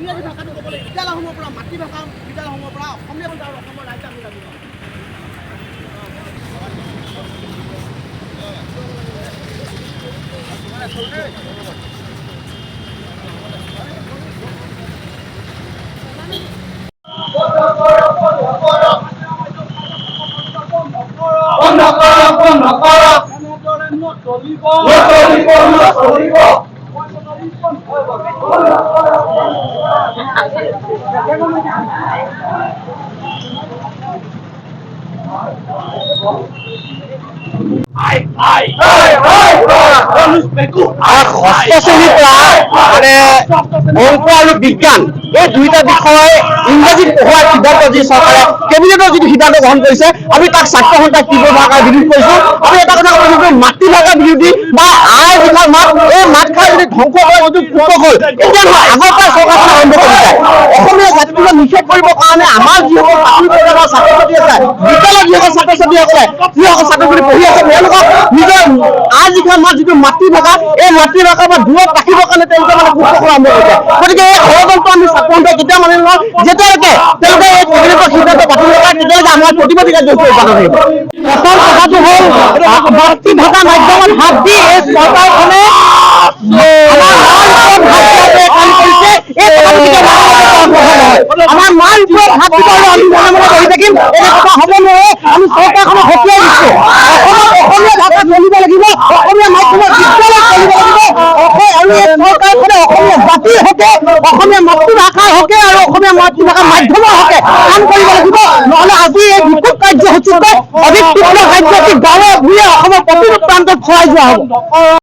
ইংৰাজী ভাষাটো ক'বলৈ বিদ্যালয়সমূহৰ পৰা মাতৃভাষা বিদ্যালয়সমূহৰ পৰা অসমীয়া ভাষা আৰু অসমৰ ৰাইজে আমি লাগিব। অংক আৰু বিজ্ঞান এই দুইটা বিষয় ইংৰাজীত পঢ়োৱাৰ সিদ্ধান্ত যি চৰকাৰে কেবিনেটৰ যিটো সিদ্ধান্ত গ্ৰহণ কৰিছে আমি তাক ছাত্ৰ সন্থাক তীব্ৰ ভাষাৰে বিৰোধ কৰিছো। আমি এটা কথা কৈছো যে মাতৃভাষা বিৰোধী বা আই ভাষাৰ মাত এই মাত খাই যদি ধ্বংস কৰা যিটো পুস্তক হ'ল এতিয়া নহয় আগৰ পৰা চৰকাৰখনে আৰম্ভ কৰিছে। অসমীয়া জাতিটোক নিষেধ কৰিবৰ কাৰণে আমাৰ যিসকল ছাত্ৰ ছাত্ৰী আছে বিদ্যালয়ত যিসকল ছাত্ৰ ছাত্ৰীসকলে যিসকল ছাত্ৰ ছাত্ৰী পঢ়ি আছে তেওঁলোকক নিজৰ আই লিখাৰ মাত যিটো মাতৃভাষা এই মাতৃভাষাৰ পৰা দূৰত ৰাখিবৰ কাৰণে তেওঁলোকে মানে পুস্তক আৰম্ভ কৰিছে। গতিকে এই ষড়যন্ত্ৰ আমি ছাত্ৰ সন্থাই কেতিয়া মানি লওঁ যেতিয়ালৈকে তেওঁলোকে এই কেবিনেটৰ সিদ্ধান্ত বাতিল নকৰে তেতিয়ালৈকে আমাৰ প্ৰতিবাদী কাৰ্যসূচী অব্যাহত থাকিব। প্ৰথম কথাটো হ'ল মাতৃভাষা মাধ্যমত হাত দি এই চৰকাৰখনে আমাৰ মান ওপৰত হাত দিব আৰু আমি মনে মনে বহি থাকিম এই কথা হ'ব নোৱাৰে। আমি চৰকাৰখনক হকিয়াই দিছো অসমীয়া ভাষা চলিব লাগিব, অসমীয়া মাধ্যমৰ বিদ্যালয় চলিব লাগিব আৰু এই চৰকাৰখনে অসমীয়া জাতিৰ হকে অসমীয়া মাতৃভাষাৰ হকে আৰু অসমীয়া মাতৃভাষা মাধ্যমৰ হকে কাম কৰিব লাগিব। নহ'লে আজি এই বিক্ষোভ কাৰ্যসূচীত অধিক তীব্ৰ কাৰ্যসূচী গাঁৱে ভূঞে অসমৰ প্ৰতিটো প্ৰান্তত খোৱাই যোৱা হ'ব।